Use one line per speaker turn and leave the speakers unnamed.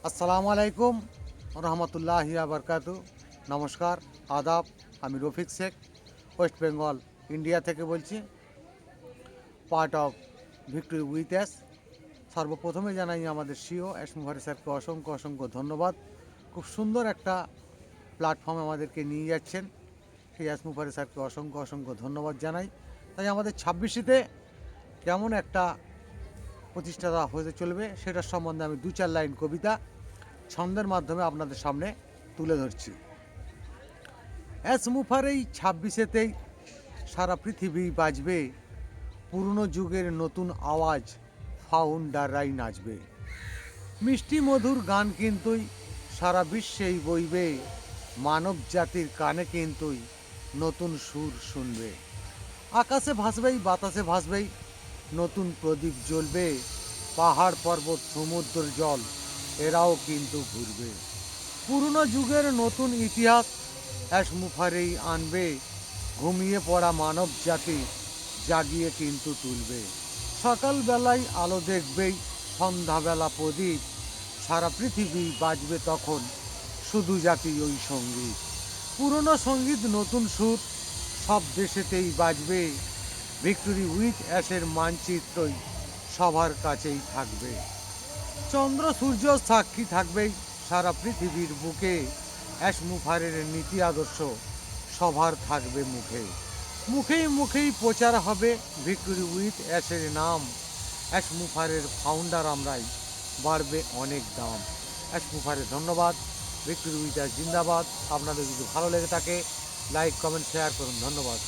আসসালামু আলাইকুম রহমতুল্লাহি বারকাতু। নমস্কার, আদাব। আমি রফিক শেখ, ওয়েস্ট বেঙ্গল, ইন্ডিয়া থেকে বলছি, part of victory with S. সর্বপ্রথমে জানাই আমাদের সিও এস মুখার্জি স্যারকে অসংখ্য অসংখ্য ধন্যবাদ। খুব সুন্দর একটা প্ল্যাটফর্মে আমাদেরকে নিয়ে যাচ্ছেন, সেই এস মুখার্জি স্যারকে অসংখ্য অসংখ্য ধন্যবাদ জানাই। তাই আমাদের 26তে কেমন একটা প্রতিষ্ঠাতা হতে চলবে সেটার সম্বন্ধে আমি 2-4 লাইন কবিতা ছন্দের মাধ্যমে আপনাদের সামনে তুলে ধরছি। এস মুফার এই 26তেই সারা পৃথিবী বাজবে, পুরনো যুগের নতুন আওয়াজ ফাউন্ডাররাই নাচবে। মিষ্টি মধুর গান কিন্তুই সারা বিশ্বেই বইবে, মানব জাতির কানে কিন্তুই নতুন সুর শুনবে। আকাশে ভাসবেই বাতাসে ভাসবেই নতুন প্রদীপ জ্বলবে, পাহাড় পর্বত সমুদ্র জল এরাও কিন্তু ঘুরবে। পুরনো যুগের নতুন ইতিহাস এস মুফারেই আনবে, ঘুমিয়ে পড়া মানব জাতি জাগিয়ে কিন্তু তুলবে। সকালবেলায় আলো দেখবেই সন্ধ্যাবেলা প্রদীপ, সারা পৃথিবী বাজবে তখন শুধু জাতি ওই সঙ্গীত। পুরনো সঙ্গীত নতুন সুর সব দেশেতেই বাজবে, ভিক্টোরি উইথ অ্যাশের মানচিত্রই সবার কাছেই থাকবে। চন্দ্র সূর্য সাক্ষী থাকবেই সারা পৃথিবীর বুকে, অ্যাশ মুফারের নীতি আদর্শ সবার থাকবে মুখে। মুখেই মুখেই প্রচার হবে ভিক্টোরি উইথ অ্যাশের নাম, অ্যাশ মুফারের ফাউন্ডার আমরাই, বাড়বে অনেক দাম। অ্যাশ মুফারের ধন্যবাদ। ভিক্টোরি উইথ অ্যাশ জিন্দাবাদ। আপনাদের যদি ভালো লেগে থাকে লাইক কমেন্ট শেয়ার করুন। ধন্যবাদ।